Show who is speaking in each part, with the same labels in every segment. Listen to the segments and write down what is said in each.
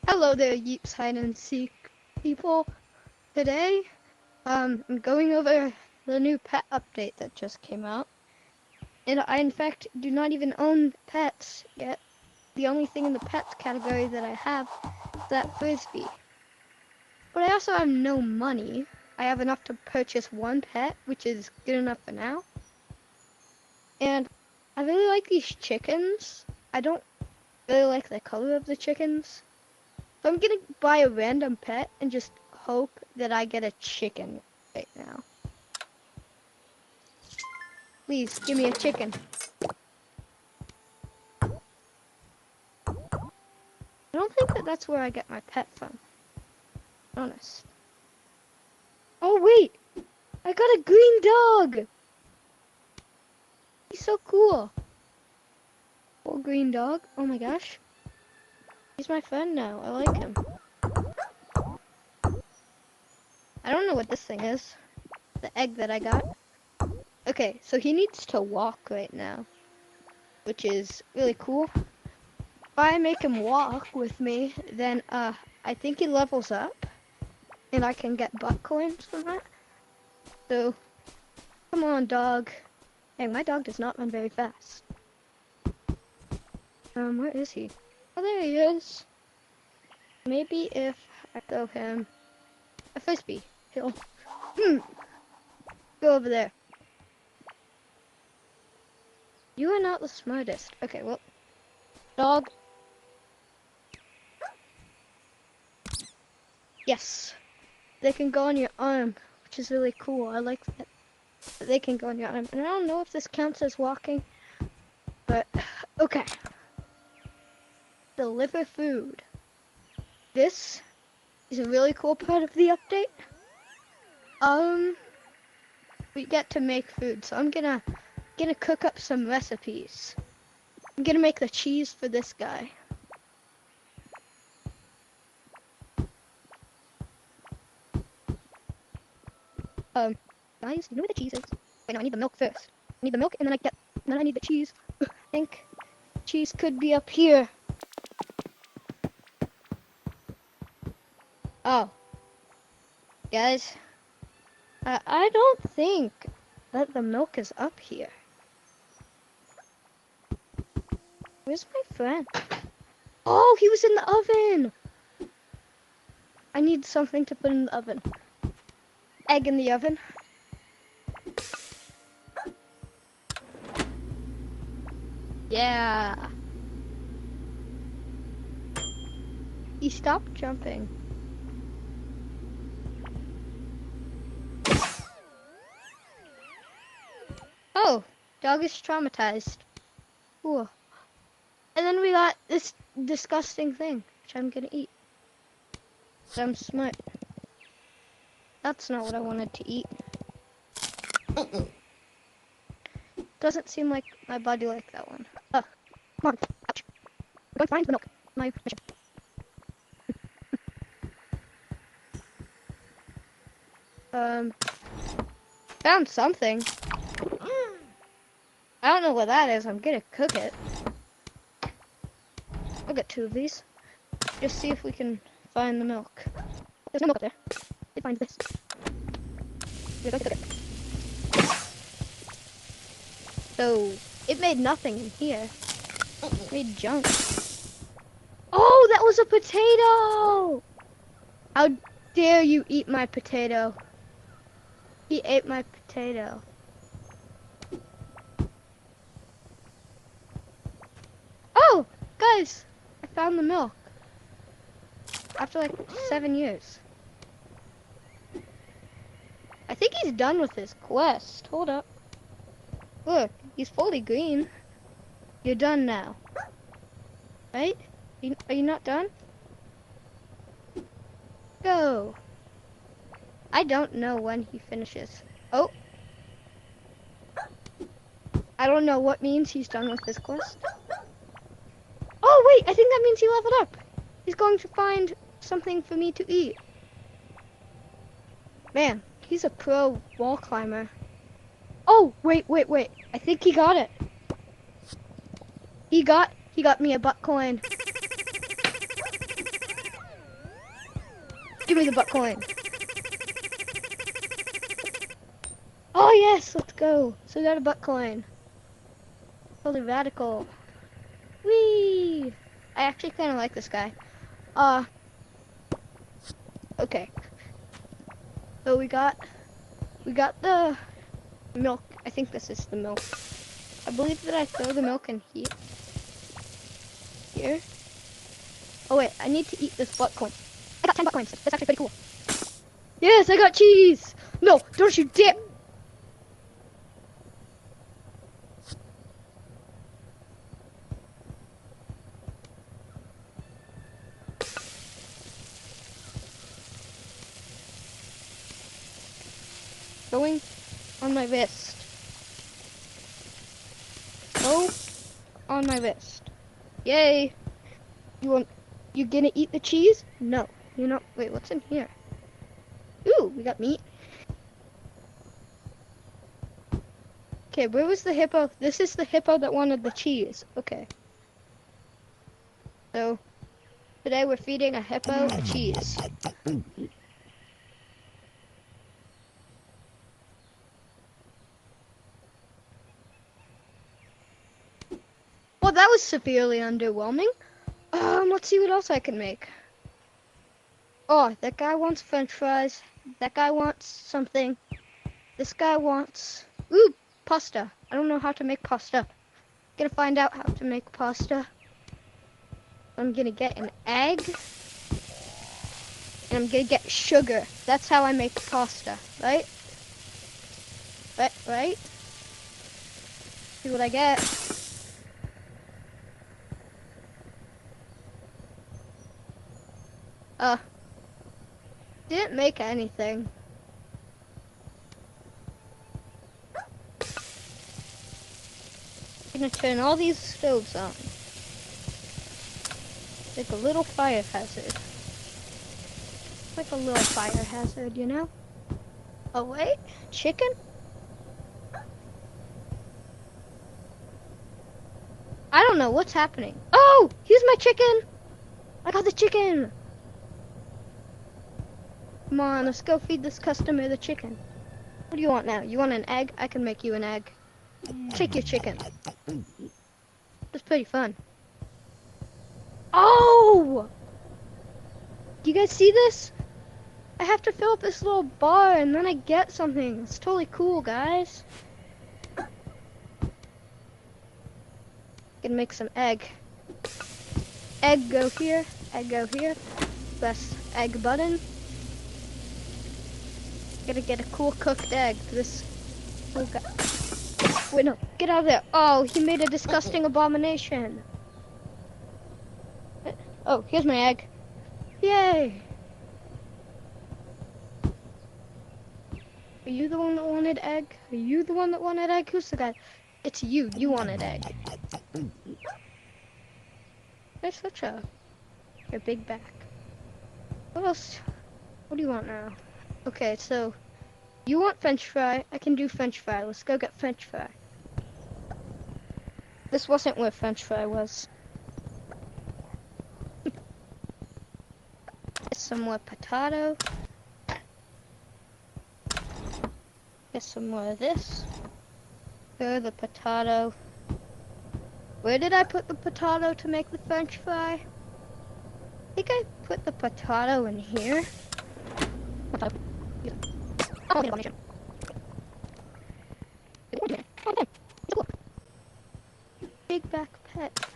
Speaker 1: Hello there, Yeeps hide and seek people. Today, I'm going over the new pet update that just came out. And I, in fact, do not even own pets yet. The only thing in the pets category that I have is that frisbee. But I also have no money. I have enough to purchase one pet, which is good enough for now. And I really like these chickens. I don't really like the color of the chickens. So I'm gonna buy a random pet and just hope that I get a chicken right now. Please, give me a chicken. I don't think that that's where I get my pet from. Honest. Oh wait! I got a green dog! He's so cool. Little green dog. Oh my gosh. He's my friend now. I like him. I don't know what this thing is. The egg that I got. Okay, so he needs to walk right now, which is really cool. If I make him walk with me, then I think he levels up, and I can get butt coins from that. So, come on, dog. Hey, my dog does not run very fast. Where is he? Oh, there he is. Maybe if I throw him a frisbee, he'll go over there. You are not the smartest. Okay, well, dog. Yes, they can go on your arm, which is really cool. I like that. They can go on your arm. And I don't know if this counts as walking, but okay. Deliver food. This is a really cool part of the update. We get to make food, so I'm gonna cook up some recipes. I'm gonna make the cheese for this guy. Guys, you know where the cheese is? Wait, no, I need the milk first. I need the milk, and then I need the cheese. I think cheese could be up here. Oh. Guys, I don't think that the milk is up here. Where's my friend? Oh, he was in the oven! I need something to put in the oven. Egg in the oven. Yeah. He stopped jumping. Oh, dog is traumatized. Cool. And then we got this disgusting thing, which I'm gonna eat. So I'm smart. That's not what I wanted to eat. Doesn't seem like my body liked that one. Come on. Ouch. Go find the milk. My mission. Found something. I don't know what that is. I'm gonna cook it. I'll get 2 of these. Just see if we can find the milk. There's no milk up there. Let's find this. We're going to cook it. So, it made nothing in here. It made junk. Oh, that was a potato! How dare you eat my potato? He ate my potato. Oh, guys, I found the milk. After like 7 years. I think he's done with his quest. Hold up. Look, he's fully green. You're done now. Right? Are you not done? Go. I don't know when he finishes. Oh. I don't know what means he's done with this quest. Oh, wait, I think that means he leveled up. He's going to find something for me to eat. Man, he's a pro wall climber. Oh, wait. I think he got it. He got me a butt coin. Give me the butt coin. Oh yes, let's go. So we got a butt coin. Totally radical. Whee! I actually kind of like this guy. Okay. So we got the milk. I think this is the milk. I believe that I throw the milk in here. Oh wait, I need to eat this butt coin. I got 10 butt coins. That's actually pretty cool. Yes, I got cheese. No, don't you dare. Going on my wrist. Go on my wrist. Yay. You gonna eat the cheese? No. You're not. Wait, what's in here? Ooh, we got meat. Okay, where was the hippo? This is the hippo that wanted the cheese. Okay. So, today we're feeding a hippo a cheese. Well, that was severely underwhelming. Let's see what else I can make. Oh, that guy wants french fries. That guy wants something. This guy wants... Ooh, pasta. I don't know how to make pasta. Gonna find out how to make pasta. I'm gonna get an egg. And I'm gonna get sugar. That's how I make pasta, right? Right? See what I get. Didn't make anything. I'm gonna turn all these stoves on. Like a little fire hazard. Like a little fire hazard, you know? Oh wait, chicken? I don't know what's happening. Oh, here's my chicken! I got the chicken! Come on, let's go feed this customer the chicken. What do you want now? You want an egg? I can make you an egg. Take your chicken. That's pretty fun. Oh! Do you guys see this? I have to fill up this little bar and then I get something. It's totally cool, guys. Gonna make some egg. Egg go here. Egg go here. Press egg button. Gotta get a cool cooked egg for this cool guy. Wait, no, get out of there. Oh, he made a disgusting abomination. Oh, here's my egg. Yay. Are you the one that wanted egg? Are you the one that wanted egg? Who's the guy? It's you. You wanted egg. There's such a big back. What else? What do you want now? Okay, so you want French fry. I can do French fry. Let's go get French fry. This wasn't where French fry was. Get some more potato. Get some more of this. Throw the potato. Where did I put the potato to make the French fry? I think I put the potato in here. Big back pet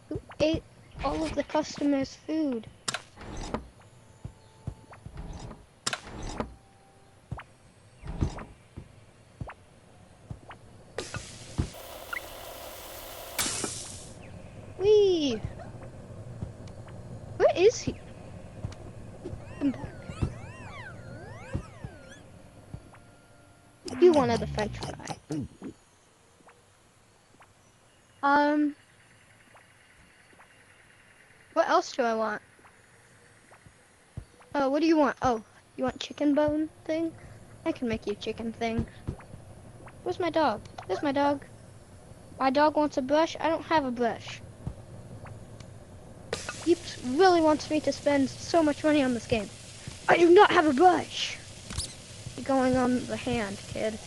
Speaker 1: who ate all of the customers' food. Whee! Where is he? Come back. You wanted the French fry. What else do I want? Oh, what do you want? Oh, you want chicken bone thing? I can make you chicken thing. Where's my dog? There's my dog. My dog wants a brush. I don't have a brush. Yeeps really wants me to spend so much money on this game. I do not have a brush. You're going on the hand, kid.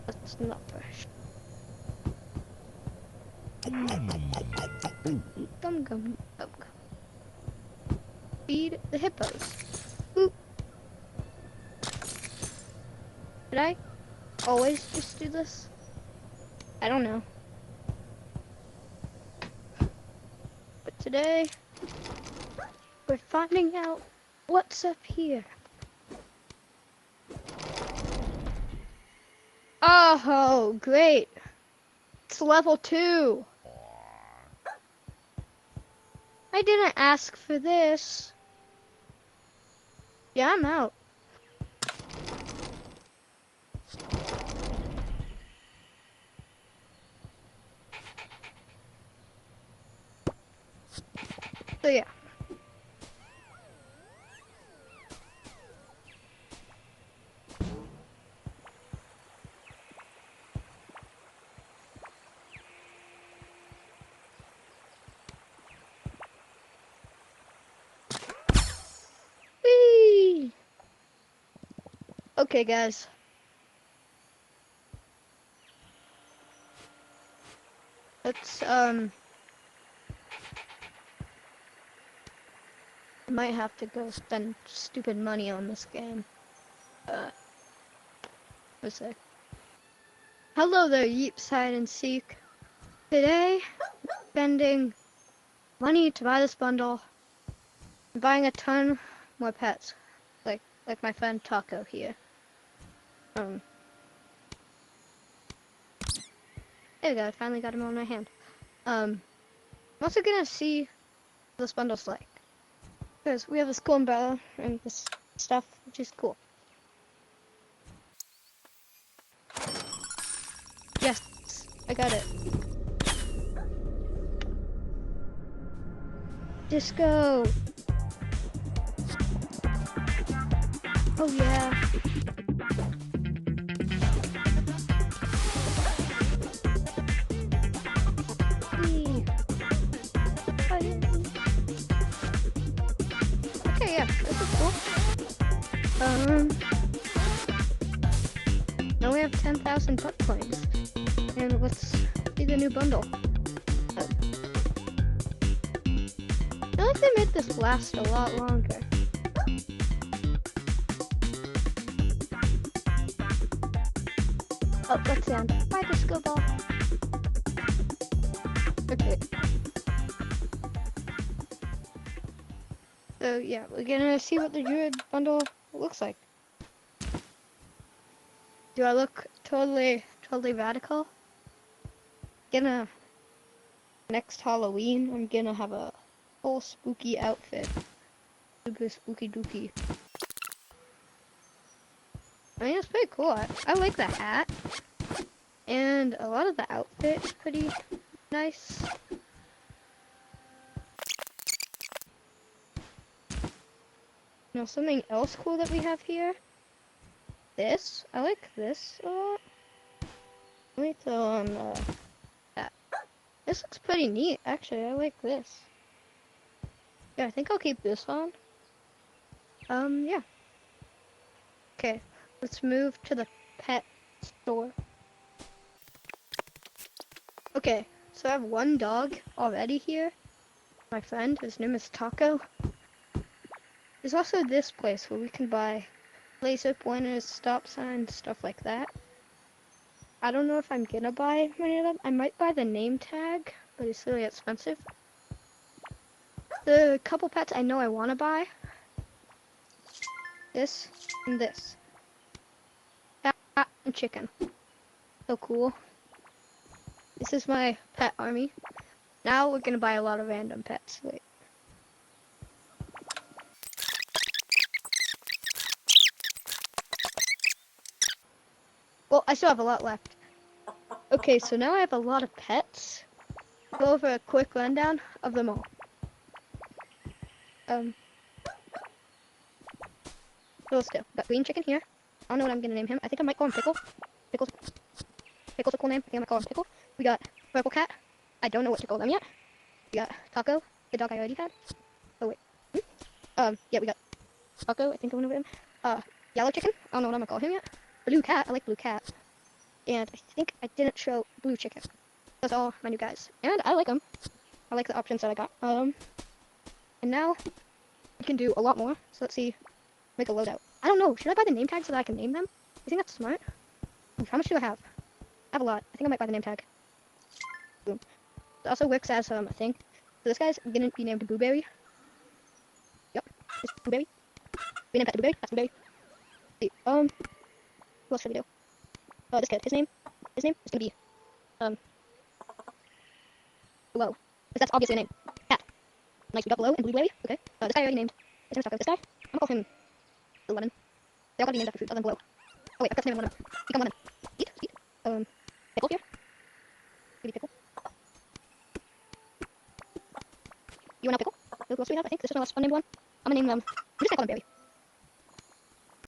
Speaker 1: That's not brush. Gum gum gum gum. Feed the hippos. Oop. Did I always just do this? I don't know. But today, we're finding out what's up here. Oh, great. It's level 2. I didn't ask for this. Yeah, I'm out. So yeah. Whee! Okay, guys. Let's, I might have to go spend stupid money on this game. A sec. Hello there, Yeeps hide and seek. Today, spending money to buy this bundle. I'm buying a ton more pets. Like my friend Taco here. There we go, I finally got him on my hand. I'm also gonna see what this bundle's like. Because we have this cool umbrella and this stuff, which is cool. Yes, I got it. Disco! Oh yeah. Whee. Okay, yeah, this is cool. Now we have 10,000 butt coins. And let's see the new bundle. I feel like they made this last a lot longer. Oh, let's end. Bye, disco ball. Okay. So yeah, we're gonna see what the druid bundle looks like. Do I look totally radical? Next Halloween, I'm gonna have a whole spooky outfit. Super spooky dooky. I mean, it's pretty cool. I like the hat. And a lot of the outfit is pretty nice. Now, something else cool that we have here. This. I like this a lot. Let me throw on that. This looks pretty neat, actually. I like this. Yeah, I think I'll keep this on. Yeah. Okay, let's move to the pet store. Okay, so I have one dog already here. My friend, his name is Taco. There's also this place where we can buy laser pointers, stop signs, stuff like that. I don't know if I'm gonna buy many of them. I might buy the name tag, but it's really expensive. The couple pets I know I want to buy. This and this. Cat and chicken. So cool. This is my pet army. Now we're gonna buy a lot of random pets. Wait. Well, I still have a lot left. Okay, so now I have a lot of pets. Go over a quick rundown of them all. Let's do. Got green chicken here. I don't know what I'm gonna name him. I think I might call him Pickle. Pickle's a cool name. I think I might call him Pickle. We got purple cat. I don't know what to call them yet. We got Taco, the dog I already had. Oh wait. Yeah, we got Taco, I think I went over him. Yellow chicken, I don't know what I'm gonna call him yet. Blue cat, I like blue cat. And I think I didn't show blue chicken. Those are all my new guys. And I like them. I like the options that I got. And now we can do a lot more. So let's see, make a loadout. I don't know, should I buy the name tag so that I can name them? You think that's smart? How much do I have? I have a lot. I think I might buy the name tag. Boom. It also works as a thing. So this guy's gonna be named Blueberry. Yep, it's Blueberry. We named Pet Blueberry. That's Blueberry. See, what else should we do? This kid. His name is gonna be Below. Because that's obviously a name. Cat. Nice. We got Below and Blueberry. Okay. This guy I already named. His name is Taco. This guy, I'm gonna call him the Lemon. They all gotta be named after food other than Below. Oh wait, I forgot to name Lemon. Become Lemon. Eat. Eat. Pickle here. Maybe Pickle. You are now Pickle. Who else do we have? I think this is my last unnamed one. I'm gonna name them. I'm just gonna call him Berry.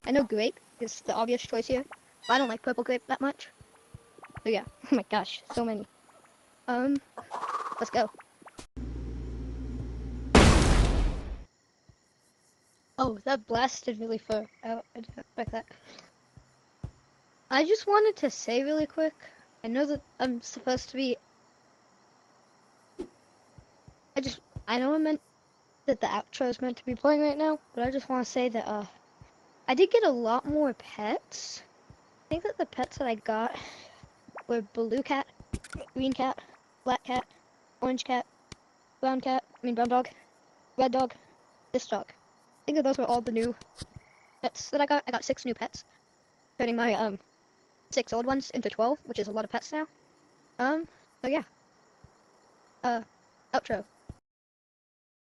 Speaker 1: I know Grape is the obvious choice here, but I don't like Purple Grape that much. So yeah. Oh my gosh, so many. Let's go. Oh, that blasted really far out. I didn't expect that. I just wanted to say really quick. I know that I'm supposed to be. I know I meant that the outro is meant to be playing right now, but I just want to say that I did get a lot more pets. I think that the pets that I got were blue cat, green cat, black cat, orange cat, brown dog, red dog, this dog. I think that those were all the new pets that I got. I got 6 new pets, turning my 6 old ones into 12, which is a lot of pets now. So yeah. Outro.